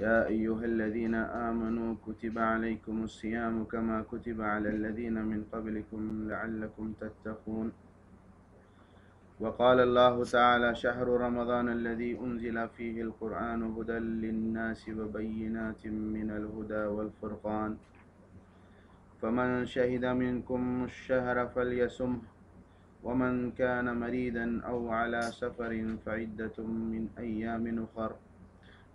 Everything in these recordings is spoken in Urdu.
يا أيها الذين آمنوا كتب عليكم الصيام كما كتب على الذين من قبلكم لعلكم تتقون وقال الله تعالى شهر رمضان الذي أنزل فيه القرآن هدى للناس وبينات من الهدى والفرقان فمن شهد منكم الشهر فليصمه ومن كان مريضا أو على سفر فعدة من أيام أخر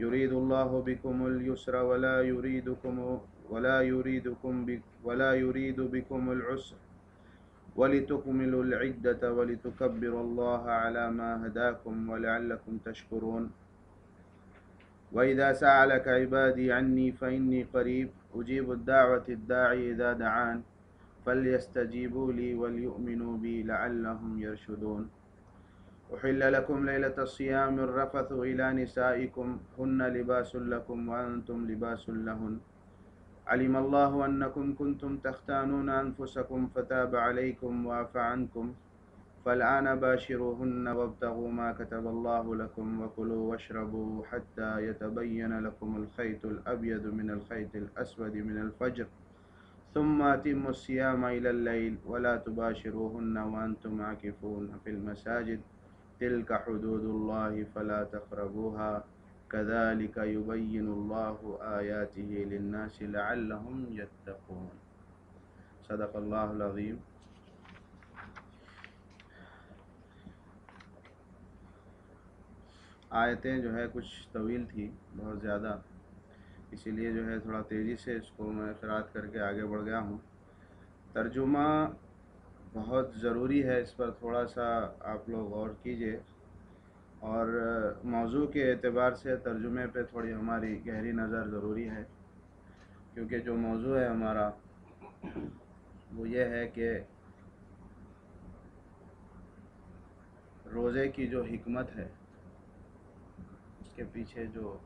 يريد الله بكم اليسر ولا يريد بكم العسر ولتكملوا العدة ولتكبروا الله على ما هداكم ولعلكم تشكرون وإذا سألك عبادي عني فإني قريب أجيب الدعوة الداعي إذا دعان فليستجيبوا لي وليؤمنوا بي لعلهم يرشدون أحل لكم ليلة الصيام الرفث إلى نسائكم هن لباس لكم وأنتم لباس لهن علم الله أنكم كنتم تختانون أنفسكم فتاب عليكم وعفى عنكم فالآن باشروهن وابتغوا ما كتب الله لكم وكلوا واشربوا حتى يتبين لكم الخيط الأبيض من الخيط الأسود من الفجر ثم أتموا الصيام إلى الليل ولا تباشروهن وأنتم عاكفون في المساجد تلك حدود الله فلا تقربوها كذلك يبين الله آياته للناس لعلهم يتقون صدق اللہ العظیم۔ آیتیں جو ہے کچھ طویل تھی بہت زیادہ، اسی لیے جو ہے تھوڑا تیزی سے اس کو میں قرأت کر کے آگے بڑھ گیا ہوں۔ ترجمہ بہت ضروری ہے، اس پر تھوڑا سا آپ لوگ غور کیجئے، اور موضوع کے اعتبار سے ترجمے پہ تھوڑی ہماری گہری نظر ضروری ہے، کیونکہ جو موضوع ہے ہمارا وہ یہ ہے کہ روزے کی جو حکمت ہے، اس کے پیچھے جو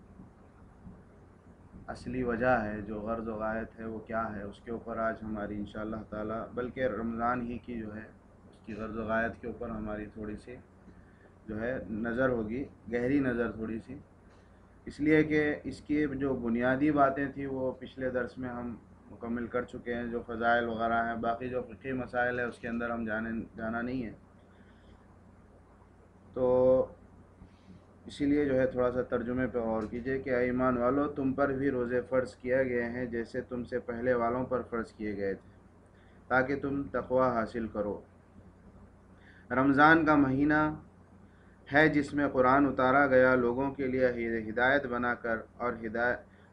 اصلی وجہ ہے، جو غرض و غایت ہے وہ کیا ہے، اس کے اوپر آج ہماری انشاءاللہ تعالی، بلکہ رمضان ہی کی جو ہے اس کی غرض و غایت کے اوپر ہماری تھوڑی سی جو ہے نظر ہوگی، گہری نظر تھوڑی سی، اس لیے کہ اس کی جو بنیادی باتیں تھیں وہ پچھلے درس میں ہم مکمل کر چکے ہیں، جو فضائل وغیرہ ہیں، باقی جو فقہی مسائل ہے اس کے اندر ہم جانا نہیں ہے، تو اسی لیے جو ہے تھوڑا سا ترجمے پہ غور کیجئے کہ اے ایمان والو، تم پر بھی روزے فرض کیے گئے ہیں جیسے تم سے پہلے والوں پر فرض کیے گئے تھے، تاکہ تم تقوی حاصل کرو۔ رمضان کا مہینہ ہے جس میں قرآن اتارا گیا لوگوں کے لیے ہدایت بنا کر، اور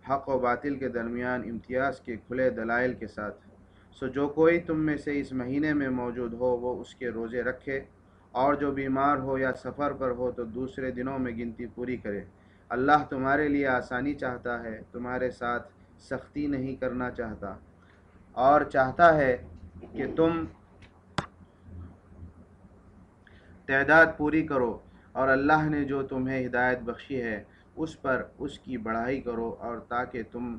حق و باطل کے درمیان امتیاز کے کھلے دلائل کے ساتھ۔ سو جو کوئی تم میں سے اس مہینے میں موجود ہو وہ اس کے روزے رکھے، اور جو بیمار ہو یا سفر پر ہو تو دوسرے دنوں میں گنتی پوری کرے۔ اللہ تمہارے لیے آسانی چاہتا ہے، تمہارے ساتھ سختی نہیں کرنا چاہتا، اور چاہتا ہے کہ تم تعداد پوری کرو، اور اللہ نے جو تمہیں ہدایت بخشی ہے اس پر اس کی بڑائی کرو، اور تاکہ تم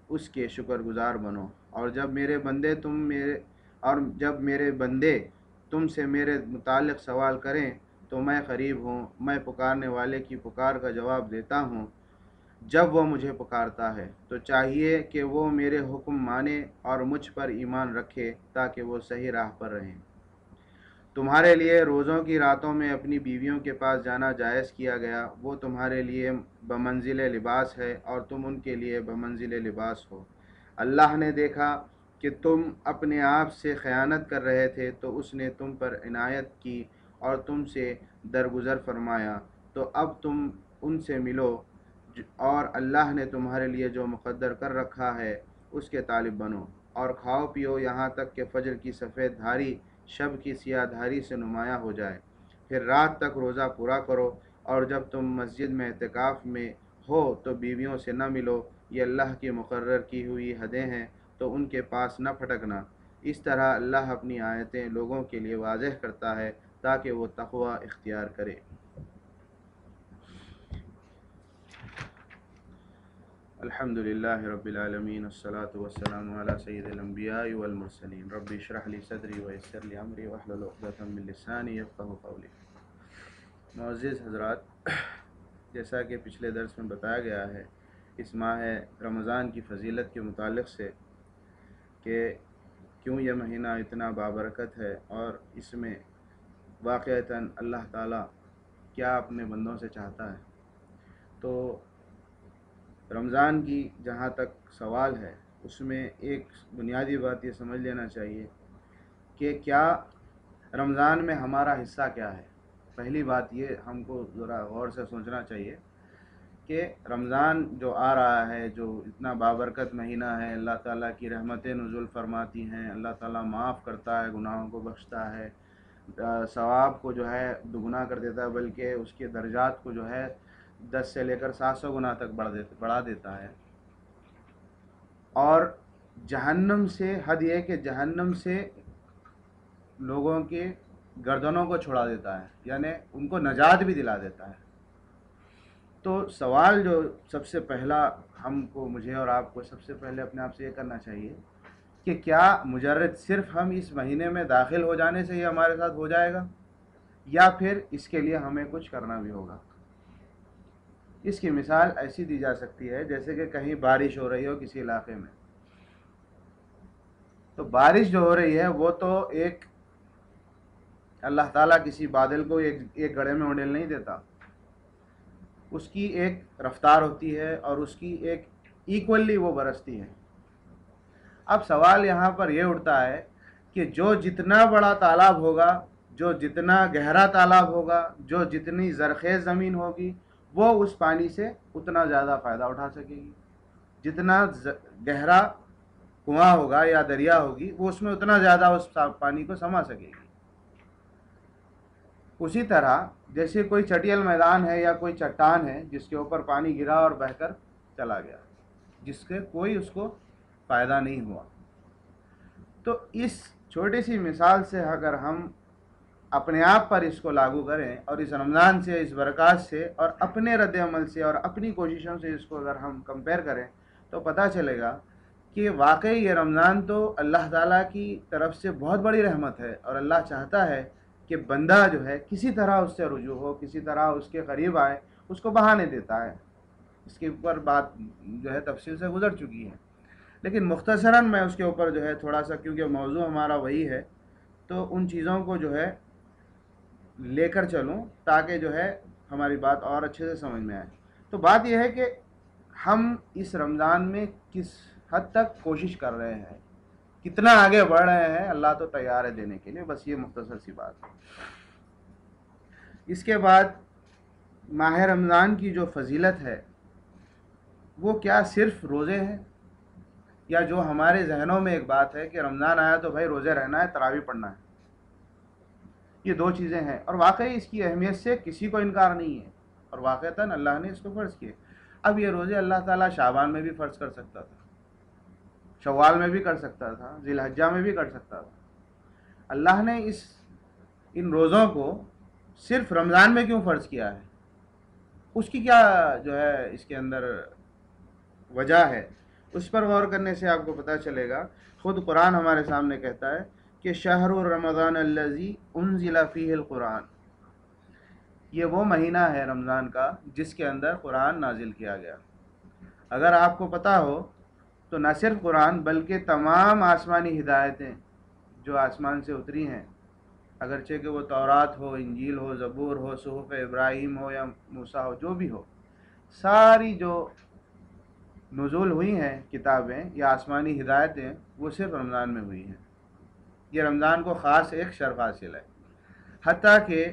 اس کے شکر گزار بنو۔ اور جب میرے بندے تم سے میرے متعلق سوال کریں تو میں قریب ہوں، میں پکارنے والے کی پکار کا جواب دیتا ہوں جب وہ مجھے پکارتا ہے، تو چاہیے کہ وہ میرے حکم مانے اور مجھ پر ایمان رکھے تاکہ وہ صحیح راہ پر رہیں۔ تمہارے لیے روزوں کی راتوں میں اپنی بیویوں کے پاس جانا جائز کیا گیا، وہ تمہارے لیے بمنزل لباس ہے اور تم ان کے لیے بمنزل لباس ہو۔ اللہ نے دیکھا کہ تم اپنے آپ سے خیانت کر رہے تھے تو اس نے تم پر عنایت کی اور تم سے درگزر فرمایا، تو اب تم ان سے ملو، اور اللہ نے تمہارے لیے جو مقدر کر رکھا ہے اس کے طالب بنو، اور کھاؤ پیو یہاں تک کہ فجر کی سفید دھاری شب کی سیاہ دھاری سے نمایاں ہو جائے، پھر رات تک روزہ پورا کرو، اور جب تم مسجد میں اعتکاف میں ہو تو بیویوں سے نہ ملو، یہ اللہ کی مقرر کی ہوئی حدیں ہیں تو ان کے پاس نہ پھٹکنا۔ اس طرح اللہ اپنی آیتیں لوگوں کے لیے واضح کرتا ہے تاکہ وہ تقوی اختیار کرے۔ الحمد للہ رب العالمین، والصلاة والسلام علی سید الانبیاء والمرسلین، رب اشرح لی صدری ویسر لی امری واحلل عقدۃ من لسانی یفقہوا قولی۔ معزز حضرات، جیسا کہ پچھلے درس میں بتایا گیا ہے اس ماہ رمضان کی فضیلت کے متعلق سے کہ کیوں یہ مہینہ اتنا بابرکت ہے اور اس میں واقعتاً اللہ تعالیٰ کیا اپنے بندوں سے چاہتا ہے۔ تو رمضان کی جہاں تک سوال ہے اس میں ایک بنیادی بات یہ سمجھ لینا چاہیے کہ کیا رمضان میں ہمارا حصہ کیا ہے۔ پہلی بات یہ ہم کو ذرا غور سے سوچنا چاہیے کہ رمضان جو آ رہا ہے، جو اتنا بابرکت مہینہ ہے، اللہ تعالیٰ کی رحمتیں نزول فرماتی ہیں، اللہ تعالیٰ معاف کرتا ہے، گناہوں کو بخشتا ہے، ثواب کو جو ہے دگنا کر دیتا ہے، بلکہ اس کے درجات کو جو ہے 10 سے لے کر 700 گنا تک بڑھا دیتا ہے۔ اور جہنم سے حد یہ کہ جہنم سے لوگوں کے گردنوں کو چھڑا دیتا ہے، یعنی ان کو نجات بھی دلا دیتا ہے۔ تو سوال جو سب سے پہلا مجھے اور آپ کو سب سے پہلے اپنے آپ سے یہ کرنا چاہیے کہ کیا مجرد صرف ہم اس مہینے میں داخل ہو جانے سے ہی ہمارے ساتھ ہو جائے گا، یا پھر اس کے لیے ہمیں کچھ کرنا بھی ہوگا۔ اس کی مثال ایسی دی جا سکتی ہے جیسے کہ کہیں بارش ہو رہی ہو کسی علاقے میں، تو بارش جو ہو رہی ہے وہ تو ایک اللہ تعالیٰ کسی بادل کو ایک گڑھے میں اونڈیل نہیں دیتا، اس کی ایک رفتار ہوتی ہے اور اس کی ایک ایکولی وہ برستی ہے۔ اب سوال یہاں پر یہ اٹھتا ہے کہ جو جتنا بڑا تالاب ہوگا، جو جتنا گہرا تالاب ہوگا، جو جتنی زرخیز زمین ہوگی، وہ اس پانی سے اتنا زیادہ فائدہ اٹھا سکے گی۔ جتنا گہرا کنواں ہوگا یا دریا ہوگی، وہ اس میں اتنا زیادہ اس پانی کو سما سکے گی۔ اسی طرح جیسے کوئی چٹیل میدان ہے یا کوئی چٹان ہے جس کے اوپر پانی گرا اور بہہ کر چلا گیا، جس کے کوئی اس کو فائدہ نہیں ہوا، تو اس چھوٹی سی مثال سے اگر ہم اپنے آپ پر اس کو لاگو کریں اور اس رمضان سے، اس برکات سے اور اپنے رد عمل سے اور اپنی کوششوں سے اس کو اگر ہم کمپیئر کریں تو پتہ چلے گا کہ واقعی یہ رمضان تو اللہ تعالیٰ کی طرف سے بہت بڑی رحمت ہے، اور اللہ چاہتا ہے کہ بندہ جو ہے کسی طرح اس سے رجوع ہو، کسی طرح اس کے قریب آئے، اس کو بہانے دیتا ہے۔ اس کے اوپر بات جو ہے تفصیل سے گزر چکی ہے، لیکن مختصراً میں اس کے اوپر جو ہے تھوڑا سا، کیونکہ موضوع ہمارا وہی ہے، تو ان چیزوں کو جو ہے لے کر چلوں تاکہ جو ہے ہماری بات اور اچھے سے سمجھ میں آئے۔ تو بات یہ ہے کہ ہم اس رمضان میں کس حد تک کوشش کر رہے ہیں، کتنا آگے بڑھ رہے ہیں۔ اللہ تو تیار ہے دینے کے لیے، بس یہ مختصر سی بات ہے۔ اس کے بعد ماہ رمضان کی جو فضیلت ہے وہ کیا صرف روزے ہیں، یا جو ہمارے ذہنوں میں ایک بات ہے کہ رمضان آیا تو بھائی روزے رہنا ہے، تراویح پڑھنا ہے، یہ دو چیزیں ہیں۔ اور واقعی اس کی اہمیت سے کسی کو انکار نہیں ہے، اور واقعتاً اللہ نے اس کو فرض کیے۔ اب یہ روزے اللہ تعالیٰ شعبان میں بھی فرض کر سکتا تھا، شوال میں بھی کر سکتا تھا، ذی الحجہ میں بھی کر سکتا تھا۔ اللہ نے ان روزوں کو صرف رمضان میں کیوں فرض کیا ہے، اس کی کیا جو ہے اس کے اندر وجہ ہے، اس پر غور کرنے سے آپ کو پتہ چلے گا۔ خود قرآن ہمارے سامنے کہتا ہے کہ شہر رمضان الذی انزل فیہ القرآن، یہ وہ مہینہ ہے رمضان کا جس کے اندر قرآن نازل کیا گیا۔ اگر آپ کو پتہ ہو تو نہ صرف قرآن بلکہ تمام آسمانی ہدایتیں جو آسمان سے اتری ہیں، اگرچہ کہ وہ تورات ہو، انجیل ہو، زبور ہو، صحف ابراہیم ہو یا موسیٰ ہو، جو بھی ہو، ساری جو نزول ہوئی ہیں کتابیں یا آسمانی ہدایتیں، وہ صرف رمضان میں ہوئی ہیں۔ یہ رمضان کو خاص ایک شرف حاصل ہے، حتیٰ کہ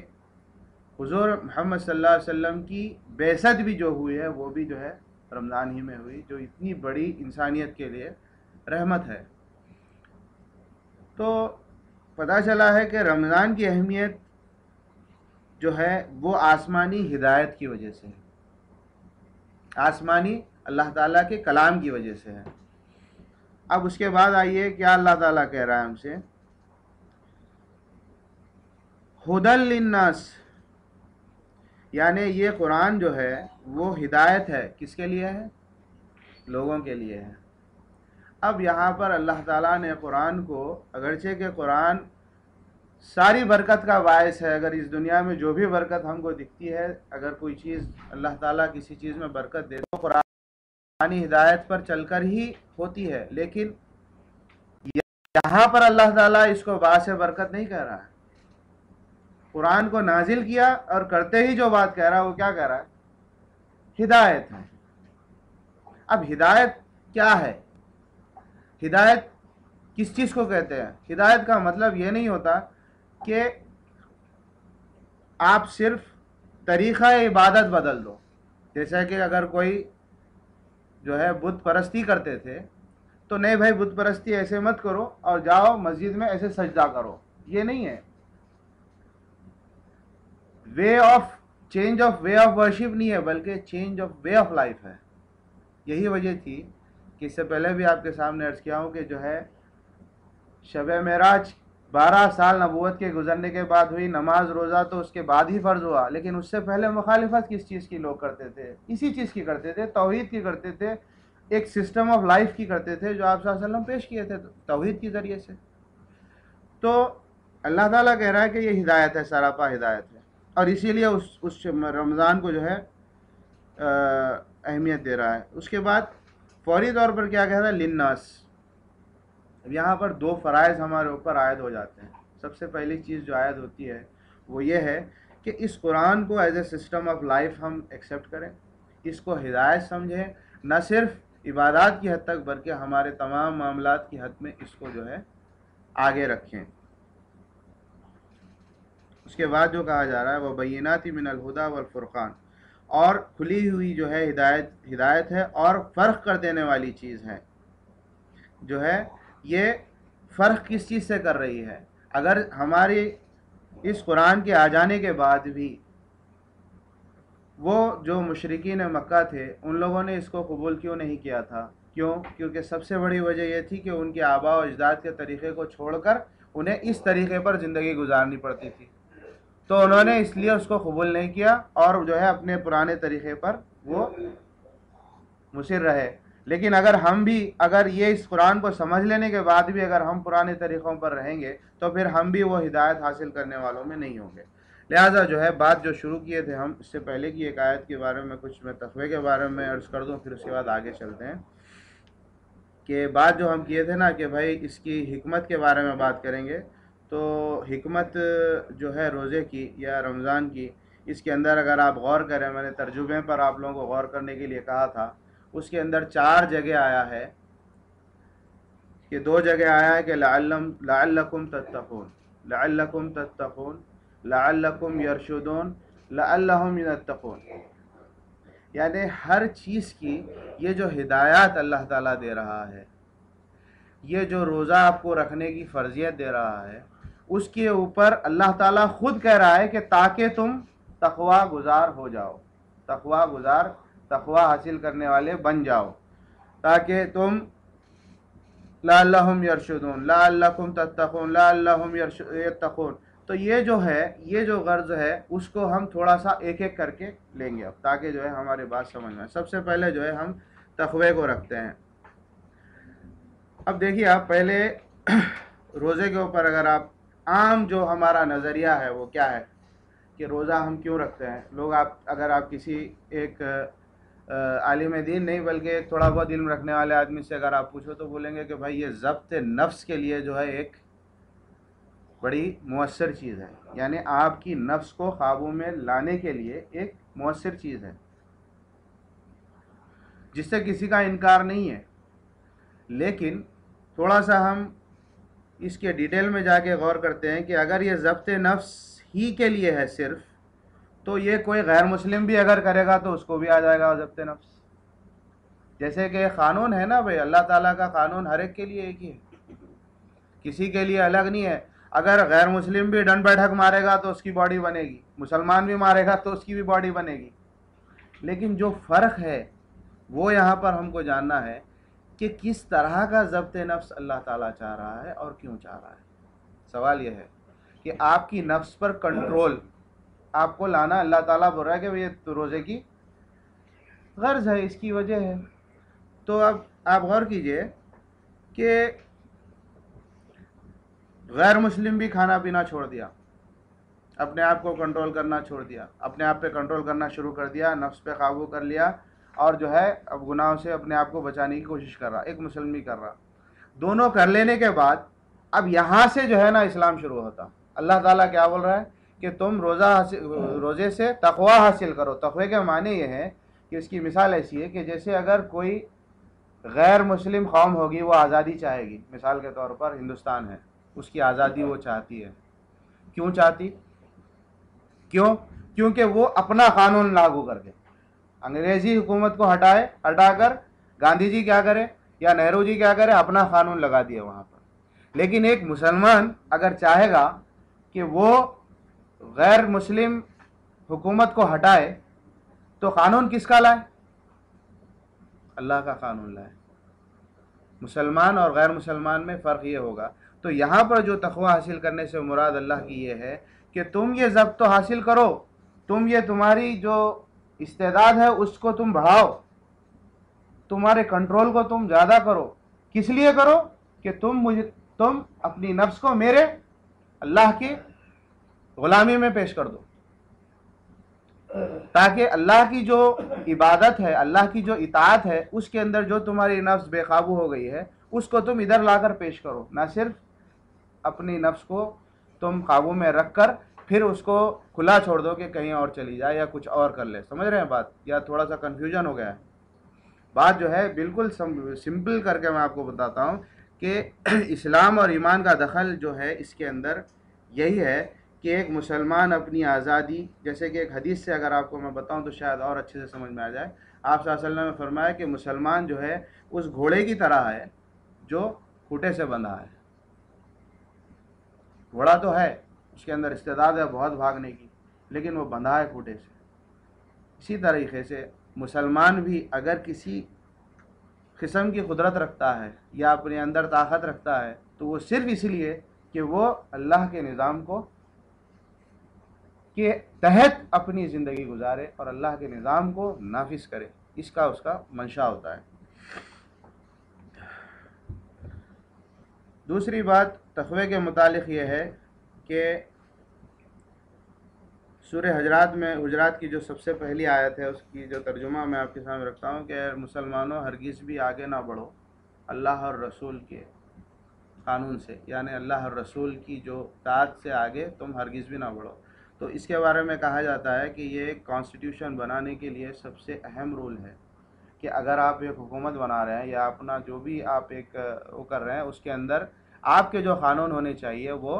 حضور محمد صلی اللہ علیہ وسلم کی بعثت بھی جو ہوئی ہے وہ بھی جو ہے رمضان ہی میں ہوئی، جو اتنی بڑی انسانیت کے لیے رحمت ہے۔ تو پتہ چلا ہے کہ رمضان کی اہمیت جو ہے وہ آسمانی ہدایت کی وجہ سے ہے، آسمانی اللہ تعالیٰ کے کلام کی وجہ سے ہے۔ اب اس کے بعد آئیے کیا اللہ تعالیٰ کہہ رہا ہے ہم سے، ھدی للناس، یعنی یہ قرآن جو ہے وہ ہدایت ہے، کس کے لیے ہے؟ لوگوں کے لیے ہے۔ اب یہاں پر اللہ تعالیٰ نے قرآن کو، اگرچہ کہ قرآن ساری برکت کا باعث ہے، اگر اس دنیا میں جو بھی برکت ہم کو دکھتی ہے، اگر کوئی چیز اللہ تعالیٰ کسی چیز میں برکت دے تو قرآن ہدایت پر چل کر ہی ہوتی ہے، لیکن یہاں پر اللہ تعالیٰ اس کو باعث برکت نہیں کہہ رہا ہے۔ قرآن کو نازل کیا اور کرتے ہی جو بات کہہ رہا ہے وہ کیا کہہ رہا ہے؟ ہدایت ہے۔ اب ہدایت کیا ہے؟ ہدایت کس چیز کو کہتے ہیں؟ ہدایت کا مطلب یہ نہیں ہوتا کہ آپ صرف طریقہ عبادت بدل دو، جیسا کہ اگر کوئی جو ہے بت پرستی کرتے تھے تو نہیں بھائی بت پرستی ایسے مت کرو اور جاؤ مسجد میں ایسے سجدہ کرو، یہ نہیں ہے۔ Change of way of worship نہیں ہے، بلکہ change of way of life ہے۔ یہی وجہ تھی کہ اس سے پہلے بھی آپ کے سامنے عرض کیا ہوں کہ جو ہے شب معراج 12 سال نبوت کے گزرنے کے بعد ہوئی، نماز روزہ تو اس کے بعد ہی فرض ہوا، لیکن اس سے پہلے مخالفت کس چیز کی لوگ کرتے تھے؟ اسی چیز کی کرتے تھے، توحید کی کرتے تھے، ایک سسٹم آف لائف کی کرتے تھے جو آپ صلی اللہ علیہ وسلم پیش کیے تھے توحید کے ذریعے سے۔ تو اللہ تعالیٰ کہہ رہا ہے کہ یہ ہدایت ہے، سراپا ہدایت ہے، اور اسی لیے اس رمضان کو جو ہے اہمیت دے رہا ہے۔ اس کے بعد فوری طور پر کیا کہتا ہے؟ للناس۔ اب یہاں پر دو فرائض ہمارے اوپر عائد ہو جاتے ہیں۔ سب سے پہلی چیز جو عائد ہوتی ہے وہ یہ ہے کہ اس قرآن کو as a system of life ہم ایکسیپٹ کریں، اس کو ہدایت سمجھیں، نہ صرف عبادات کی حد تک بلکہ ہمارے تمام معاملات کی حد میں اس کو جو ہے آگے رکھیں۔ اس کے بعد جو کہا جا رہا ہے وہ بینات من الہدا والفرقان، اور کھلی ہوئی جو ہے ہدایت ہے اور فرق کر دینے والی چیز ہے۔ جو ہے یہ فرق کس چیز سے کر رہی ہے؟ اگر ہماری اس قرآن کے آ جانے کے بعد بھی وہ جو مشرکین مکہ تھے ان لوگوں نے اس کو قبول کیوں نہیں کیا تھا؟ کیوں؟ کیونکہ سب سے بڑی وجہ یہ تھی کہ ان کے آباء و اجداد کے طریقے کو چھوڑ کر انہیں اس طریقے پر زندگی گزارنی پڑتی تھی، تو انہوں نے اس لیے اس کو قبول نہیں کیا اور جو ہے اپنے پرانے طریقے پر وہ مصر رہے۔ لیکن اگر یہ اس قرآن کو سمجھ لینے کے بعد بھی اگر ہم پرانے طریقوں پر رہیں گے تو پھر ہم بھی وہ ہدایت حاصل کرنے والوں میں نہیں ہوں گے۔ لہٰذا جو ہے بات جو شروع کیے تھے ہم، اس سے پہلے کی ایک آیت کے بارے میں کچھ میں تقوی کے بارے میں عرض کر دوں، پھر اس کے بعد آگے چلتے ہیں کہ بات جو ہم کیے تھے نا کہ بھائی اس کی حکمت کے بارے میں بات کریں گے، تو حکمت جو ہے روزے کی یا رمضان کی، اس کے اندر اگر آپ غور کریں، میں نے ترجمے پر آپ لوگوں کو غور کرنے کے لیے کہا تھا، اس کے اندر 4 جگہ آیا ہے کہ 2 جگہ آیا ہے کہ لعلکم تتقون، لعلکم تتقون، لعلکم یرشدون، لعلہم یتقون، یعنی ہر چیز کی یہ جو ہدایات اللہ تعالیٰ دے رہا ہے، یہ جو روزہ آپ کو رکھنے کی فرضیت دے رہا ہے، اس کے اوپر اللہ تعالیٰ خود کہہ رہا ہے کہ تاکہ تم تقوی گزار ہو جاؤ، تقوی حاصل کرنے والے بن جاؤ، تاکہ تم لعلہم یرشدون، لعلکم تتقون، لعلہم یتقون۔ تو یہ جو غرض ہے اس کو ہم تھوڑا سا ایک ایک کر کے لیں گے اب، تاکہ جو ہے ہماری بات سمجھ میں۔ سب سے پہلے جو ہے ہم تقوی کو رکھتے ہیں۔ اب دیکھیے آپ پہلے روزے کے اوپر اگر آپ عام جو ہمارا نظریہ ہے وہ کیا ہے کہ روزہ ہم کیوں رکھتے ہیں؟ لوگ اگر آپ کسی ایک عالم دین نہیں بلکہ ایک تھوڑا بہت علم رکھنے والے آدمی سے اگر آپ پوچھو تو بولیں گے کہ بھائی یہ ضبط نفس کے لیے جو ہے ایک بڑی مؤثر چیز ہے، یعنی آپ کی نفس کو قابو میں لانے کے لیے ایک مؤثر چیز ہے جس سے کسی کا انکار نہیں ہے۔ لیکن تھوڑا سا ہم اس کے ڈیٹیل میں جا کے غور کرتے ہیں کہ اگر یہ ضبط نفس ہی کے لیے ہے صرف، تو یہ کوئی غیر مسلم بھی اگر کرے گا تو اس کو بھی آ جائے گا ضبط نفس۔ جیسے کہ قانون ہے نا بھائی، اللہ تعالیٰ کا قانون ہر ایک کے لیے ایک ہی ہے، کسی کے لیے الگ نہیں ہے۔ اگر غیر مسلم بھی ڈنڈ بیٹھک مارے گا تو اس کی باڈی بنے گی، مسلمان بھی مارے گا تو اس کی بھی باڈی بنے گی۔ لیکن جو فرق ہے وہ یہاں پر ہم کو جاننا ہے کہ کس طرح کا ضبط نفس اللہ تعالیٰ چاہ رہا ہے اور کیوں چاہ رہا ہے۔ سوال یہ ہے کہ آپ کی نفس پر کنٹرول آپ کو لانا، اللہ تعالیٰ بول رہا ہے کہ یہ روزے کی غرض ہے، اس کی وجہ ہے۔ تو اب آپ غور کیجئے کہ غیر مسلم بھی کھانا پینا چھوڑ دیا، اپنے آپ کو کنٹرول کرنا چھوڑ دیا، اپنے آپ پہ کنٹرول کرنا شروع کر دیا، نفس پہ قابو کر لیا، اور جو ہے اب گناہوں سے اپنے آپ کو بچانے کی کوشش کر رہا، ایک مسلم کر رہا. دونوں کر لینے کے بعد اب یہاں سے جو ہے نا اسلام شروع ہوتا. اللہ تعالیٰ کیا بول رہا ہے کہ تم روزے سے تقوی حاصل کرو. تقوی کے معنی یہ ہے کہ اس کی مثال ایسی ہے کہ جیسے اگر کوئی غیر مسلم قوم ہوگی، وہ آزادی چاہے گی. مثال کے طور پر ہندوستان ہے، اس کی آزادی وہ چاہتی ہے. کیوں چاہتی؟ کیونکہ وہ اپنا قانون لاگو کر کے انگریزی حکومت کو ہٹا کر گاندھی جی کیا کرے یا نہرو جی کیا کرے، اپنا قانون لگا دیے وہاں پر. لیکن ایک مسلمان اگر چاہے گا کہ وہ غیر مسلم حکومت کو ہٹائے تو قانون کس کا لائے؟ اللہ کا قانون لائے. مسلمان اور غیر مسلمان میں فرق یہ ہوگا. تو یہاں پر جو تقوی حاصل کرنے سے مراد اللہ کی یہ ہے کہ تم یہ ضبط تو حاصل کرو، تم یہ تمہاری جو استعداد ہے اس کو تم بڑھاؤ، تمہارے کنٹرول کو تم زیادہ کرو. کس لیے کرو؟ کہ تم اپنی نفس کو میرے اللہ کی غلامی میں پیش کر دو، تاکہ اللہ کی جو عبادت ہے، اللہ کی جو اطاعت ہے، اس کے اندر جو تمہاری نفس بے قابو ہو گئی ہے اس کو تم ادھر لا کر پیش کرو. نہ صرف اپنی نفس کو تم قابو میں رکھ کر پھر اس کو کھلا چھوڑ دو کہ کہیں اور چلی جائے یا کچھ اور کر لے. سمجھ رہے ہیں بات؟ یا تھوڑا سا کنفیوژن ہو گیا ہے؟ بات جو ہے بالکل سمپل کر کے میں آپ کو بتاتا ہوں کہ اسلام اور ایمان کا دخل جو ہے اس کے اندر یہی ہے کہ ایک مسلمان اپنی آزادی، جیسے کہ ایک حدیث سے اگر آپ کو میں بتاؤں تو شاید اور اچھے سے سمجھ میں آ جائے. آپ صلی اللہ علیہ وسلم نے فرمایا کہ مسلمان جو ہے اس گھوڑے کی طرح ہے جو کھوٹے سے بندھا ہے. گھوڑا تو ہے، اس کے اندر استعداد ہے بہت بھاگنے کی، لیکن وہ بندھا ہے کھوٹے سے. اسی طریقے سے مسلمان بھی اگر کسی قسم کی قدرت رکھتا ہے یا اپنے اندر طاقت رکھتا ہے تو وہ صرف اس لیے کہ وہ اللہ کے نظام کو کے تحت اپنی زندگی گزارے اور اللہ کے نظام کو نافذ کرے. اس کا منشا ہوتا ہے. دوسری بات تقوی کے متعلق یہ ہے کہ سورہ حجرات کی جو سب سے پہلی آیت ہے اس کی جو ترجمہ میں آپ کے سامنے رکھتا ہوں کہ مسلمانوں ہرگز بھی آگے نہ بڑھو اللہ اور رسول کے قانون سے، یعنی اللہ اور رسول کی جو اطاعت سے آگے تم ہرگز بھی نہ بڑھو. تو اس کے بارے میں کہا جاتا ہے کہ یہ ایک کانسٹیٹیوشن بنانے کے لیے سب سے اہم رول ہے کہ اگر آپ ایک حکومت بنا رہے ہیں یا اپنا جو بھی آپ ایک وہ کر رہے ہیں اس کے اندر آپ کے جو قانون ہونے چاہیے وہ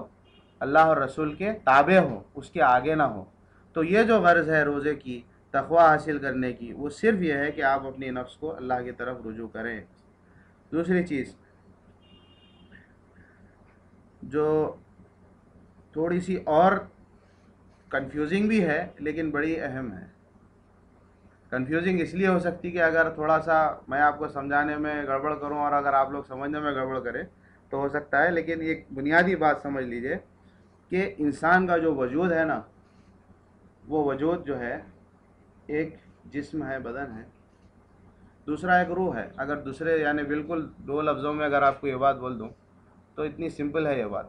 اللہ اور رسول کے تابع ہو، اس کے آگے نہ ہو. تو یہ جو غرض ہے روزے کی تقوی حاصل کرنے کی، وہ صرف یہ ہے کہ آپ اپنی نفس کو اللہ کی طرف رجوع کریں. دوسری چیز جو تھوڑی سی اور کنفیوزنگ بھی ہے لیکن بڑی اہم ہے. کنفیوزنگ اس لیے ہو سکتی کہ اگر تھوڑا سا میں آپ کو سمجھانے میں گڑبڑ کروں اور اگر آپ لوگ سمجھنے میں گڑبڑ کریں تو ہو سکتا ہے، لیکن ایک بنیادی بات سمجھ لیجئے کہ انسان کا جو وجود ہے نا، وہ وجود جو ہے ایک جسم ہے، بدن ہے، دوسرا ایک روح ہے. اگر دوسرے یعنی بالکل دو لفظوں میں اگر آپ کو یہ بات بول دوں تو اتنی سمپل ہے یہ بات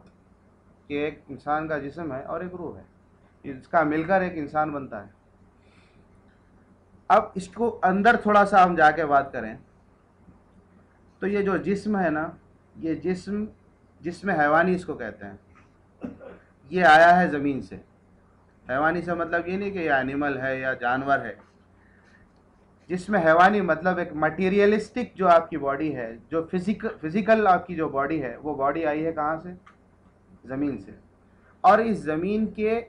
کہ ایک انسان کا جسم ہے اور ایک روح ہے، اس کا مل کر ایک انسان بنتا ہے. اب اس کو اندر تھوڑا سا ہم جا کے بات کریں تو یہ جو جسم ہے نا، یہ جسم حیوانی اس کو کہتے ہیں. یہ آیا ہے زمین سے. حیوانی سے مطلب یہ نہیں کہ یہ اینیمل ہے یا جانور ہے. جسم حیوانی مطلب ایک مٹیریلسٹک جو آپ کی باڈی ہے، جو فزیکل آپ کی جو باڈی ہے، وہ باڈی آئی ہے کہاں سے؟ زمین سے. اور اس زمین کے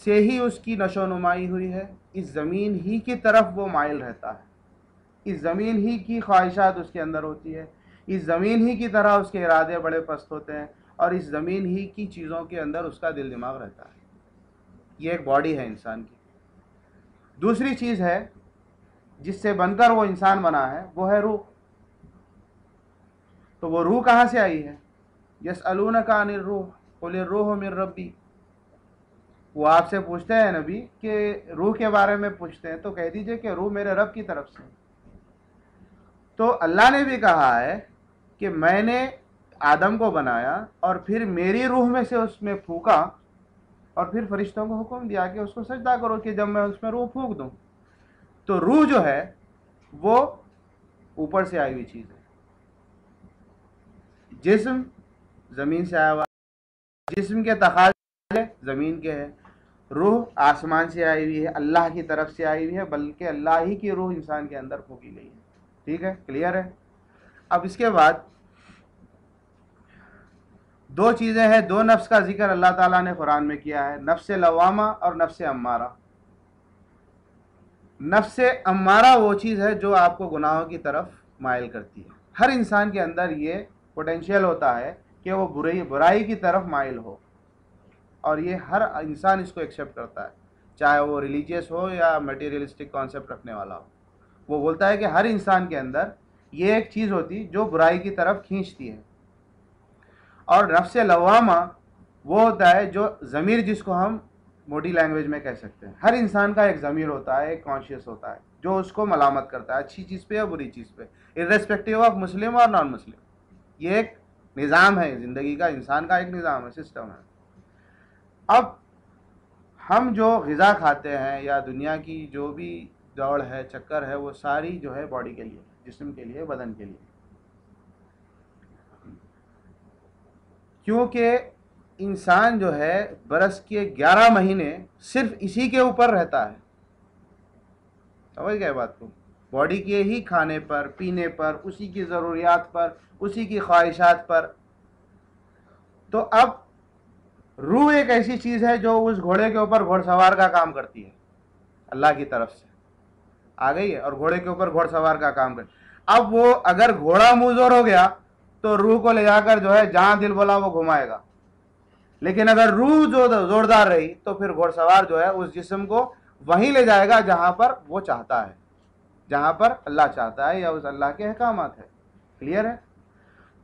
سے ہی اس کی نشو و نمائی ہوئی ہے، اس زمین ہی کی طرف وہ مائل رہتا ہے، اس زمین ہی کی خواہشات اس کے اندر ہوتی ہے، اس زمین ہی کی طرح اس کے ارادے بڑے پست ہوتے ہیں اور اس زمین ہی کی چیزوں کے اندر اس کا دل دماغ رہتا ہے. یہ ایک باڈی ہے انسان کی. دوسری چیز ہے جس سے بن کر وہ انسان بنا ہے، وہ ہے روح. تو وہ روح کہاں سے آئی ہے؟ یسألونک عن الروح قل الروح من ربی. وہ آپ سے پوچھتے ہیں نبی کہ روح کے بارے میں پوچھتے ہیں تو کہہ دیجئے کہ روح میرے رب کی طرف سے. تو اللہ نے بھی کہا ہے کہ میں نے آدم کو بنایا اور پھر میری روح میں سے اس میں پھونکا اور پھر فرشتوں کو حکم دیا کہ اس کو سجدہ کرو کہ جب میں اس میں روح پھونک دوں. تو روح جو ہے وہ اوپر سے آئی ہوئی چیز ہے. جسم زمین سے آیا ہوا، جسم کے تقاضے زمین کے ہیں. روح آسمان سے آئی ہوئی ہے، اللہ کی طرف سے آئی ہوئی ہے، بلکہ اللہ ہی کی روح انسان کے اندر پھونکی گئی ہے. ٹھیک ہے، کلیئر ہے. اب اس کے بعد دو چیزیں ہیں، دو نفس کا ذکر اللہ تعالیٰ نے قرآن میں کیا ہے، نفس لوامہ اور نفس امارہ. نفس امارہ وہ چیز ہے جو آپ کو گناہوں کی طرف مائل کرتی ہے. ہر انسان کے اندر یہ پوٹینشیل ہوتا ہے کہ وہ برائی کی طرف مائل ہو، اور یہ ہر انسان اس کو ایکسیپٹ کرتا ہے، چاہے وہ ریلیجیس ہو یا میٹیریلسٹک کانسیپٹ رکھنے والا ہو. وہ بولتا ہے کہ ہر انسان کے اندر یہ ایک چیز ہوتی جو برائی کی طرف کھینچتی ہے. اور نفس لوامہ وہ ہوتا ہے جو ضمیر، جس کو ہم موٹی لینگویج میں کہہ سکتے ہیں. ہر انسان کا ایک ضمیر ہوتا ہے، ایک کانشیس ہوتا ہے جو اس کو ملامت کرتا ہے اچھی چیز پہ یا بری چیز پہ، ارریسپیکٹیو آف مسلم اور نان مسلم. یہ ایک نظام ہے زندگی کا، انسان کا ایک نظام ہے، سسٹم ہے. اب ہم جو غذا کھاتے ہیں یا دنیا کی جو بھی دوڑ ہے، چکر ہے، وہ ساری جو ہے باڈی کے لیے، جسم کے لیے، بدن کے لیے. کیونکہ انسان جو ہے برس کے 11 مہینے صرف اسی کے اوپر رہتا ہے. سمجھ گئے بات کو؟ باڈی کے ہی کھانے پر، پینے پر، اسی کی ضروریات پر، اسی کی خواہشات پر. تو اب روح ایک ایسی چیز ہے جو اس گھوڑے کے اوپر گھوڑ سوار کا کام کرتی ہے، اللہ کی طرف سے آ گئی ہے، اور گھوڑے کے اوپر گھوڑ سوار کا کام کرتی. اب وہ اگر گھوڑا منہ ہو گیا تو روح کو لے جا کر جو ہے جہاں دل بولا وہ گھمائے گا. لیکن اگر روح جو زوردار رہی تو پھر گھوڑ سوار جو ہے اس جسم کو وہیں لے جائے گا جہاں پر وہ چاہتا ہے، جہاں پر اللہ چاہتا ہے یا اس اللہ کے احکامات ہے. کلیئر ہے؟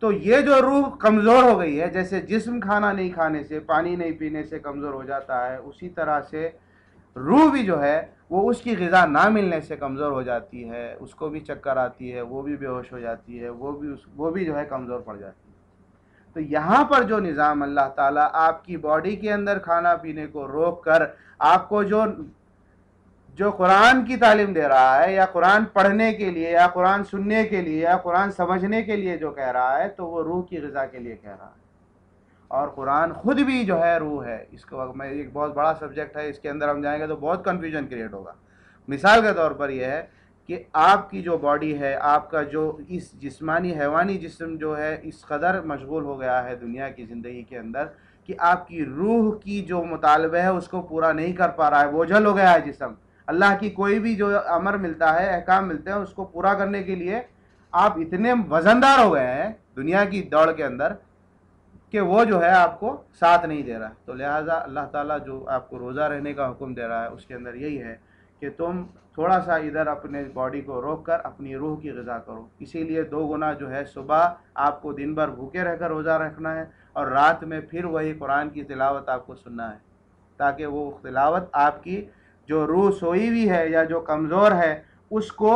تو یہ جو روح کمزور ہو گئی ہے، جیسے جسم کھانا نہیں کھانے سے، پانی نہیں پینے سے کمزور ہو جاتا ہے، اسی طرح سے روح بھی جو ہے وہ اس کی غذا نہ ملنے سے کمزور ہو جاتی ہے. اس کو بھی چکر آتی ہے، وہ بھی بے ہوش ہو جاتی ہے، وہ بھی جو ہے کمزور پڑ جاتی ہے. تو یہاں پر جو نظام اللہ تعالیٰ آپ کی باڈی کے اندر کھانا پینے کو روک کر آپ کو جو قرآن کی تعلیم دے رہا ہے، یا قرآن پڑھنے کے لیے، یا قرآن سننے کے لیے، یا قرآن سمجھنے کے لیے جو کہہ رہا ہے، تو وہ روح کی غذا کے لیے کہہ رہا ہے. اور قرآن خود بھی جو ہے روح ہے. اس کو میں ایک بہت بڑا سبجیکٹ ہے، اس کے اندر ہم جائیں گے تو بہت کنفیوژن کریٹ ہوگا. مثال کے طور پر یہ ہے کہ آپ کی جو باڈی ہے، آپ کا جو اس جسمانی حیوانی جسم جو ہے اس قدر مشغول ہو گیا ہے دنیا کی زندگی کے اندر کہ آپ کی روح کی جو مطالبہ ہے اس کو پورا نہیں کر پا رہا ہے، بوجھل ہو گیا ہے جسم. اللہ کی کوئی بھی جو امر ملتا ہے، احکام ملتے ہیں، اس کو پورا کرنے کے لیے آپ اتنے وزندار ہو گئے ہیں دنیا کی دوڑ کے اندر کہ وہ جو ہے آپ کو ساتھ نہیں دے رہا. تو لہٰذا اللہ تعالیٰ جو آپ کو روزہ رہنے کا حکم دے رہا ہے اس کے اندر یہی ہے کہ تم تھوڑا سا ادھر اپنے باڈی کو روک کر اپنی روح کی غذا کرو. اسی لیے 2 گنا جو ہے صبح آپ کو دن بھر بھوکے رہ کر روزہ رکھنا ہے، اور رات میں پھر وہی قرآن کی تلاوت آپ کو سننا ہے، تاکہ وہ تلاوت آپ کی جو روح سوئی ہوئی ہے یا جو کمزور ہے اس کو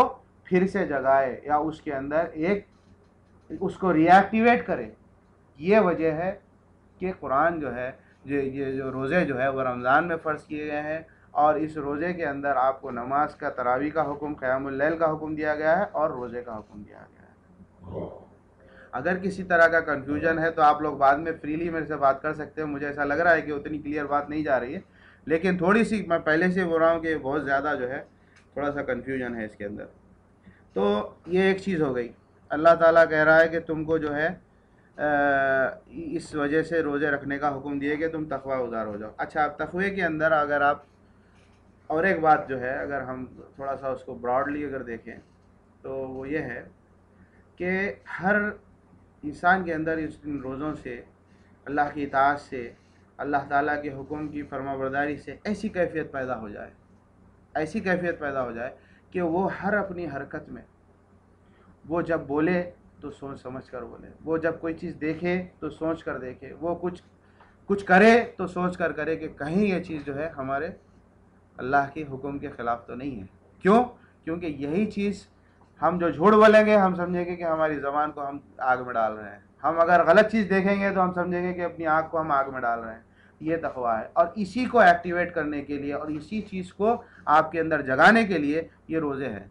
پھر سے جگائے، یا اس کے اندر اس کو ری ایکٹیویٹ کرے. یہ وجہ ہے کہ قرآن جو ہے، یہ جو روزے جو ہے وہ رمضان میں فرض کیے گئے ہیں، اور اس روزے کے اندر آپ کو نماز کا، تراویح کا حکم، قیام اللیل کا حکم دیا گیا ہے، اور روزے کا حکم دیا گیا ہے. اگر کسی طرح کا کنفیوژن ہے تو آپ لوگ بعد میں فریلی میرے سے بات کر سکتے ہیں. مجھے ایسا لگ رہا ہے کہ اتنی کلیئر بات نہیں جا رہی ہے، لیکن تھوڑی سی میں پہلے سے بول رہا ہوں کہ بہت زیادہ جو ہے تھوڑا سا کنفیوژن ہے اس کے اندر. تو یہ ایک چیز ہو گئی. اللہ تعالیٰ کہہ رہا ہے کہ تم کو جو ہے اس وجہ سے روزے رکھنے کا حکم دیے کہ تم تقوی گزار ہو جاؤ. اچھا، اب تقوی کے اندر اگر آپ اور ایک بات جو ہے، اگر ہم تھوڑا سا اس کو براڈلی اگر دیکھیں تو وہ یہ ہے کہ ہر انسان کے اندر ان روزوں سے، اللہ کی اطاعت سے، اللہ تعالیٰ کے حکم کی فرما برداری سے ایسی کیفیت پیدا ہو جائے کہ وہ ہر اپنی حرکت میں، وہ جب بولے تو سوچ سمجھ کر بولے، وہ جب کوئی چیز دیکھے تو سوچ کر دیکھے، وہ کچھ کرے تو سوچ کر کرے کہ کہیں یہ چیز جو ہے ہمارے اللہ کے حکم کے خلاف تو نہیں ہے. کیونکہ یہی چیز ہم جو جھوٹ بولیں گے ہم سمجھیں گے کہ ہماری زبان کو ہم آگ میں ڈال رہے ہیں. ہم اگر غلط چیز دیکھیں گے تو ہم سمجھیں گے کہ اپنی آنکھ کو ہم آگ میں ڈال رہے ہیں. یہ تقویٰ ہے، اور اسی کو ایکٹیویٹ کرنے کے لیے اور اسی چیز کو آپ کے اندر جگانے کے لیے یہ روزے ہیں،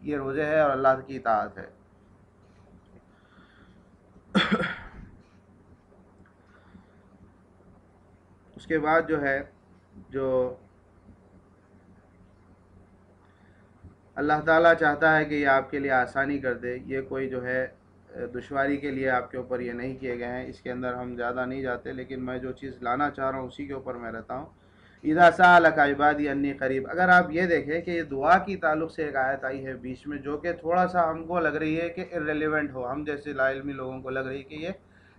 یہ روزے ہے اور اللہ کی اطاعت ہے۔ اس کے بعد جو ہے، جو اللہ تعالیٰ چاہتا ہے کہ یہ آپ کے لیے آسانی کر دے، یہ کوئی جو ہے دشواری کے لیے آپ کے اوپر یہ نہیں کیے گئے ہیں، اس کے اندر ہم زیادہ نہیں جاتے، لیکن میں جو چیز لانا چاہ رہا ہوں اسی کے اوپر میں رہتا ہوں۔ اذا سألک عبادی انی قریب، اگر آپ یہ دیکھیں کہ یہ دعا کی تعلق سے ایک آیت آئی ہے بیچ میں، جو کہ تھوڑا سا ہم کو لگ رہی ہے کہ irrelevant ہو، ہم جیسے لا علمی لوگوں کو لگ رہی ہے کہ یہ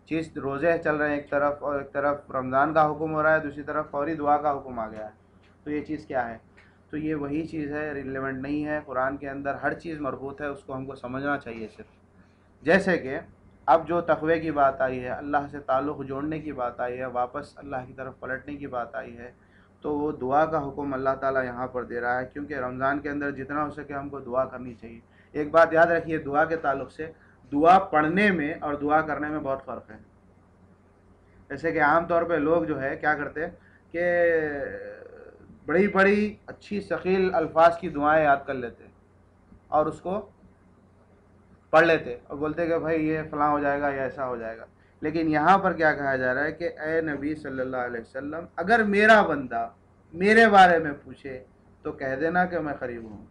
چیز، روزے چل رہے ہیں ایک طرف، اور ایک طرف رمضان کا حکم ہو رہا ہے، دوسری طرف فوری دعا کا حکم آ گیا ہے، تو یہ چیز کیا ہے؟ تو یہ وہی چیز ہے، ریلیونٹ نہیں ہے، قرآن کے اندر ہر چیز مربوط ہے، اس کو ہم کو سمجھنا چاہیے صرف۔ جیسے کہ اب جو تقوی کی بات آئی ہے، اللہ سے تعلق جوڑنے کی بات آئی ہے، واپس اللہ کی طرف پلٹنے کی بات آئی ہے، تو وہ دعا کا حکم اللہ تعالیٰ یہاں پر دے رہا ہے، کیونکہ رمضان کے اندر جتنا ہو سکے ہم کو دعا کرنی چاہیے۔ ایک بات یاد رکھیے دعا کے تعلق سے، دعا پڑھنے میں اور دعا کرنے میں بہت فرق ہے۔ جیسے کہ عام طور پہ لوگ جو ہے کیا کرتے کہ بڑی بڑی اچھی ثقیل الفاظ کی دعائیں یاد کر لیتے اور اس کو پڑھ لیتے اور بولتے کہ بھائی یہ فلاں ہو جائے گا یا ایسا ہو جائے گا، لیکن یہاں پر کیا کہا جا رہا ہے کہ اے نبی صلی اللہ علیہ وسلم، اگر میرا بندہ میرے بارے میں پوچھے تو کہہ دینا کہ میں قریب ہوں۔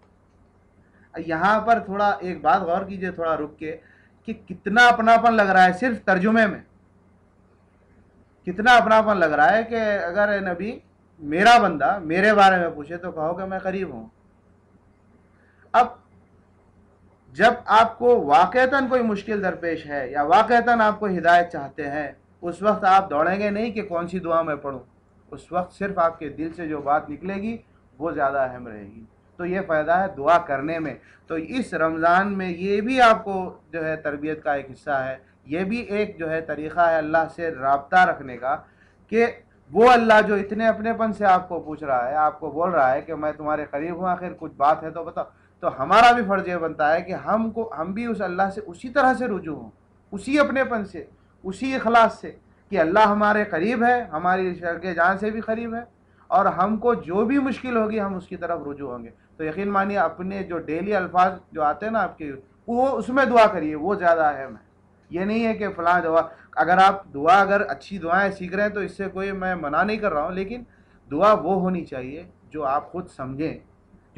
یہاں پر تھوڑا ایک بات غور کیجئے، تھوڑا رک کے، کہ کتنا اپناپن لگ رہا ہے صرف ترجمے میں، کتنا اپناپن لگ رہا ہے کہ اگر اے نبی میرا بندہ میرے بارے میں پوچھے تو کہو کہ میں قریب ہوں۔ اب جب آپ کو واقعتاً کوئی مشکل درپیش ہے یا واقعتاً آپ کو ہدایت چاہتے ہیں، اس وقت آپ دوڑیں گے نہیں کہ کون سی دعا میں پڑھوں، اس وقت صرف آپ کے دل سے جو بات نکلے گی وہ زیادہ اہم رہے گی۔ تو یہ فائدہ ہے دعا کرنے میں۔ تو اس رمضان میں یہ بھی آپ کو جو ہے تربیت کا ایک حصہ ہے، یہ بھی ایک جو ہے طریقہ ہے اللہ سے رابطہ رکھنے کا، کہ وہ اللہ جو اتنے اپنے پن سے آپ کو پوچھ رہا ہے، آپ کو بول رہا ہے کہ میں تمہارے قریب ہوں، آخر کچھ بات ہے تو بتاؤ، تو ہمارا بھی فرض یہ بنتا ہے کہ ہم بھی اس اللہ سے اسی طرح سے رجوع ہوں، اسی اپنے پن سے، اسی اخلاص سے، کہ اللہ ہمارے قریب ہے، ہماری شرک جان سے بھی قریب ہے، اور ہم کو جو بھی مشکل ہوگی ہم اس کی طرف رجوع ہوں گے۔ تو یقین مانیے اپنے جو ڈیلی الفاظ جو آتے ہیں نا آپ کے، وہ اس میں دعا کریے، وہ زیادہ اہم ہے۔ یہ نہیں ہے کہ فلاں دعا، اگر آپ دعا اگر اچھی دعائیں سیکھ رہے ہیں تو اس سے کوئی میں منع نہیں کر رہا ہوں، لیکن دعا وہ ہونی چاہیے جو آپ خود سمجھیں،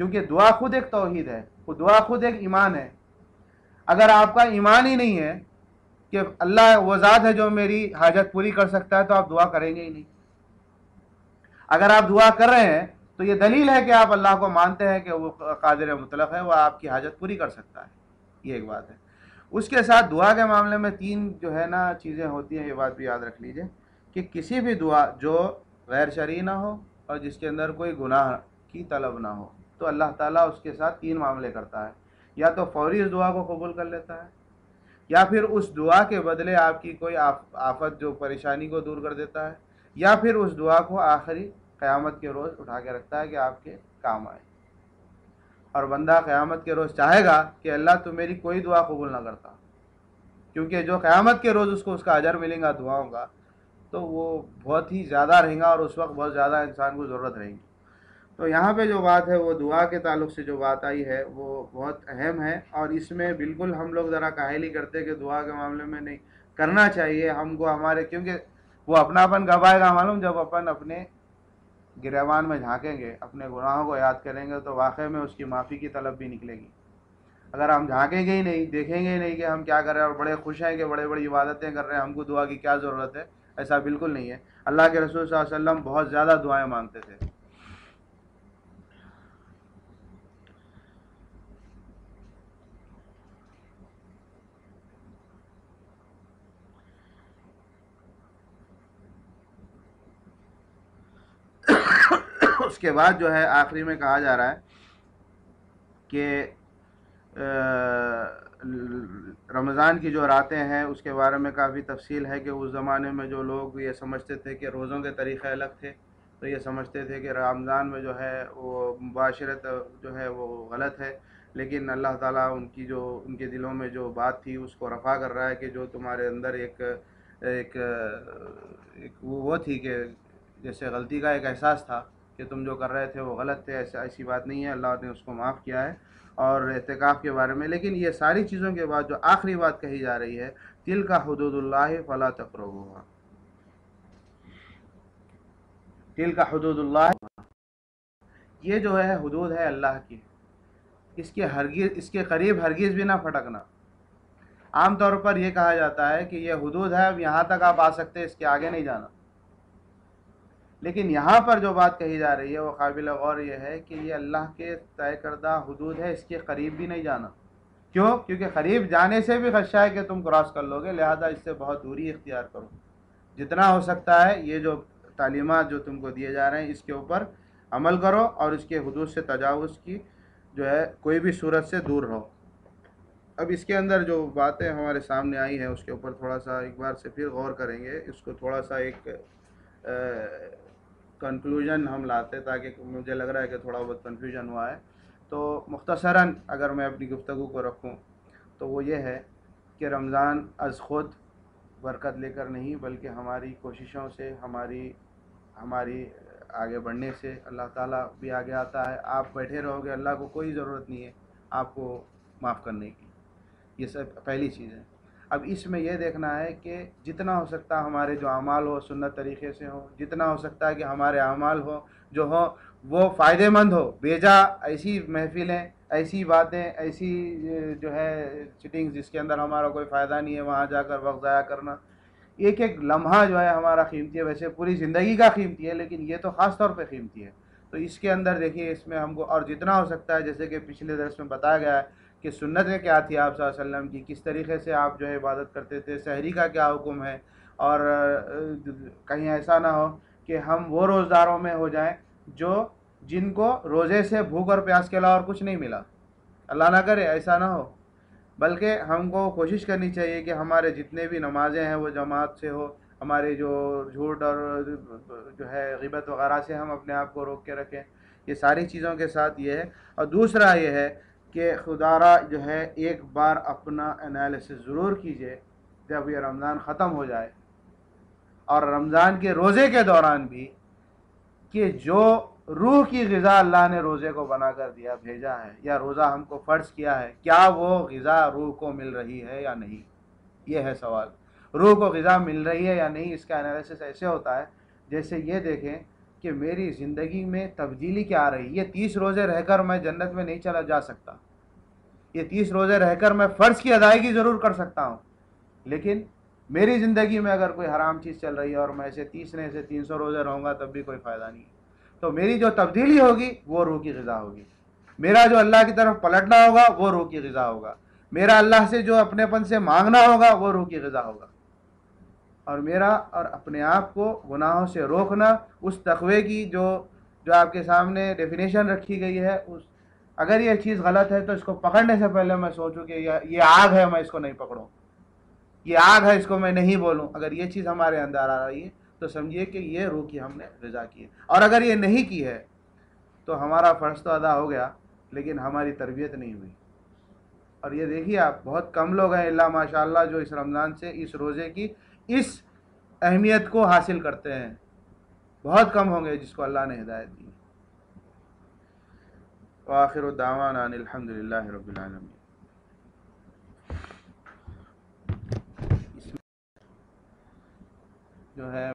کیونکہ دعا خود ایک توحید ہے، وہ دعا خود ایک ایمان ہے۔ اگر آپ کا ایمان ہی نہیں ہے کہ اللہ وہ ذات ہے جو میری حاجت پوری کر سکتا ہے، تو آپ دعا کریں گے ہی نہیں۔ اگر آپ دعا کر رہے ہیں تو یہ دلیل ہے کہ آپ اللہ کو مانتے ہیں کہ وہ قادر مطلق ہے، وہ آپ کی حاجت پوری کر سکتا ہے، یہ ایک بات ہے۔ اس کے ساتھ دعا کے معاملے میں تین جو ہے نا چیزیں ہوتی ہیں، یہ بات بھی یاد رکھ لیجئے، کہ کسی بھی دعا جو غیر شرعی نہ ہو اور جس کے اندر کوئی گناہ کی طلب نہ ہو، تو اللہ تعالیٰ اس کے ساتھ تین معاملے کرتا ہے، یا تو فوری اس دعا کو قبول کر لیتا ہے، یا پھر اس دعا کے بدلے آپ کی کوئی آفت جو پریشانی کو دور کر دیتا ہے، یا پھر اس دعا کو آخری قیامت کے روز اٹھا کے رکھتا ہے کہ آپ کے کام آئے۔ اور بندہ قیامت کے روز چاہے گا کہ اللہ تو میری کوئی دعا قبول نہ کرتا، کیونکہ جو قیامت کے روز اس کو اس کا اجر ملے گا دعاؤں کا، تو وہ بہت ہی زیادہ رہے گا، اور اس وقت بہت زیادہ انسان کو ضرورت رہے گی۔ تو یہاں پہ جو بات ہے وہ دعا کے تعلق سے جو بات آئی ہے وہ بہت اہم ہے، اور اس میں بالکل ہم لوگ ذرا کاہل ہی کرتے کہ دعا کے معاملے میں نہیں کرنا چاہیے ہم کو، ہمارے کیونکہ وہ اپناپن کب آئے گا معلوم، جب اپن اپنے گریبان میں جھانکیں گے، اپنے گناہوں کو یاد کریں گے، تو واقعی میں اس کی معافی کی طلب بھی نکلے گی۔ اگر ہم جھانکیں گے ہی نہیں، دیکھیں گے ہی نہیں کہ ہم کیا کر رہے ہیں، اور بڑے خوش ہیں کہ بڑے بڑی عبادتیں کر رہے ہیں، ہم کو دعا کی کیا ضرورت ہے، ایسا بالکل نہیں ہے۔ اللہ کے رسول صلی اللہ علیہ وسلم بہت زیادہ دعائیں مانگتے تھے۔ اس کے بعد جو ہے آخری میں کہا جا رہا ہے کہ رمضان کی جو راتیں ہیں اس کے بارے میں کافی تفصیل ہے، کہ اس زمانے میں جو لوگ یہ سمجھتے تھے کہ روزوں کے طریقے الگ تھے، تو یہ سمجھتے تھے کہ رمضان میں جو ہے وہ مباشرت جو ہے وہ غلط ہے، لیکن اللہ تعالیٰ ان کے دلوں میں جو بات تھی اس کو رفع کر رہا ہے، کہ جو تمہارے اندر ایک ایک ایک وہ تھی کہ جیسے غلطی کا ایک احساس تھا کہ تم جو کر رہے تھے وہ غلط تھے، ایسی بات نہیں ہے، اللہ نے اس کو معاف کیا ہے۔ اور اعتکاف کے بارے میں، لیکن یہ ساری چیزوں کے بعد جو آخری بات کہی جا رہی ہے، تلک حدود اللہ فلا تقربوها، تلک حدود اللہ، یہ جو ہے حدود ہے اللہ کی، اس کے قریب ہرگز بھی نہ پھٹکنا۔ عام طور پر یہ کہا جاتا ہے کہ یہ حدود ہے، اب یہاں تک آپ آ سکتے ہیں، اس کے آگے نہیں جانا، لیکن یہاں پر جو بات کہی جا رہی ہے وہ قابل غور یہ ہے کہ یہ اللہ کے طے کردہ حدود ہے، اس کے قریب بھی نہیں جانا۔ کیوں؟ کیونکہ قریب جانے سے بھی خدشہ ہے کہ تم کراس کر لو گے، لہذا اس سے بہت دوری اختیار کرو، جتنا ہو سکتا ہے یہ جو تعلیمات جو تم کو دیے جا رہے ہیں اس کے اوپر عمل کرو، اور اس کے حدود سے تجاوز کی جو ہے کوئی بھی صورت سے دور رہو۔ اب اس کے اندر جو باتیں ہمارے سامنے آئی ہیں اس کے اوپر تھوڑا سا ایک بار سے پھر غور کریں گے، اس کو تھوڑا سا ایک کنکلوژن ہم لاتے، تاکہ مجھے لگ رہا ہے کہ تھوڑا بہت کنفیوژن ہوا ہے۔ تو مختصراً اگر میں اپنی گفتگو کو رکھوں تو وہ یہ ہے کہ رمضان از خود برکت لے کر نہیں، بلکہ ہماری کوششوں سے، ہماری آگے بڑھنے سے اللہ تعالیٰ بھی آگے آتا ہے۔ آپ بیٹھے رہو گے، اللہ کو کوئی ضرورت نہیں ہے آپ کو معاف کرنے کی، یہ سب پہلی چیز ہے۔ اب اس میں یہ دیکھنا ہے کہ جتنا ہو سکتا ہے ہمارے جو اعمال ہو سنت طریقے سے ہوں، جتنا ہو سکتا ہے کہ ہمارے اعمال جو ہوں وہ فائدہ مند ہو، بیجا ایسی محفلیں، ایسی باتیں، ایسی جو ہے سٹنگز جس کے اندر ہمارا کوئی فائدہ نہیں ہے، وہاں جا کر وقت ضائع کرنا۔ ایک ایک لمحہ جو ہے ہمارا قیمتی ہے، ویسے پوری زندگی کا قیمتی ہے، لیکن یہ تو خاص طور پہ قیمتی ہے۔ تو اس کے اندر دیکھیے، اس میں ہم کو اور جتنا ہو سکتا ہے، جیسے کہ پچھلے درس میں بتایا گیا ہے کہ سنتیں کیا تھی آپ صلی اللہ علیہ وسلم کی، کس طریقے سے آپ جو ہے عبادت کرتے تھے، سحری کا کیا حکم ہے، اور کہیں ایسا نہ ہو کہ ہم وہ روزداروں میں ہو جائیں جن کو روزے سے بھوک اور پیاس کے علاوہ اور کچھ نہیں ملا، اللہ نہ کرے ایسا نہ ہو، بلکہ ہم کو کوشش کرنی چاہیے کہ ہمارے جتنے بھی نمازیں ہیں وہ جماعت سے ہو، ہمارے جو جھوٹ اور جو ہے غیبت وغیرہ سے ہم اپنے آپ کو روک کے رکھیں۔ یہ ساری چیزوں کے ساتھ یہ ہے، اور دوسرا یہ ہے کہ خدا را جو ہے ایک بار اپنا انالیسس ضرور کیجئے جب یہ رمضان ختم ہو جائے، اور رمضان کے روزے کے دوران بھی، کہ جو روح کی غذا اللہ نے روزے کو بنا کر دیا بھیجا ہے، یا روزہ ہم کو فرض کیا ہے، کیا وہ غذا روح کو مل رہی ہے یا نہیں؟ یہ ہے سوال۔ روح کو غذا مل رہی ہے یا نہیں، اس کا انالیسس ایسے ہوتا ہے جیسے یہ دیکھیں کہ میری زندگی میں تبدیلی کیا آ رہی۔ یہ 30 روزے رہ کر میں جنت میں نہیں چلا جا سکتا، یہ 30 روزے رہ کر میں فرض کی ادائیگی ضرور کر سکتا ہوں، لیکن میری زندگی میں اگر کوئی حرام چیز چل رہی ہے اور میں ایسے 30 نے ایسے 300 روزے رہوں گا تب بھی کوئی فائدہ نہیں ہے۔ تو میری جو تبدیلی ہوگی وہ روح کی غذا ہوگی، میرا جو اللہ کی طرف پلٹنا ہوگا وہ روح کی غذا ہوگا، میرا اللہ سے جو اپنے پن سے مانگنا ہوگا وہ روح کی غذا ہوگا، اور میرا اور اپنے آپ کو گناہوں سے روکنا، اس تقوی کی جو آپ کے سامنے ڈیفینیشن رکھی گئی ہے، اگر یہ چیز غلط ہے تو اس کو پکڑنے سے پہلے میں سوچوں کہ یہ آگ ہے، میں اس کو نہیں پکڑوں، یہ آگ ہے، اس کو میں نہیں بولوں۔ اگر یہ چیز ہمارے اندر آ رہی ہے تو سمجھیے کہ یہ روح کی ہم نے غذا کی ہے، اور اگر یہ نہیں کی ہے تو ہمارا فرض تو ادا ہو گیا لیکن ہماری تربیت نہیں ہوئی۔ اور یہ دیکھیے آپ، بہت کم لوگ ہیں اللہ ماشاء اللہ جو اس رمضان سے اس روزے کی اس اہمیت کو حاصل کرتے ہیں، بہت کم ہوں گے جس کو اللہ نے ہدایت دی۔ وآخر دعوانا ان الحمد للہ رب العالمین۔ جو ہے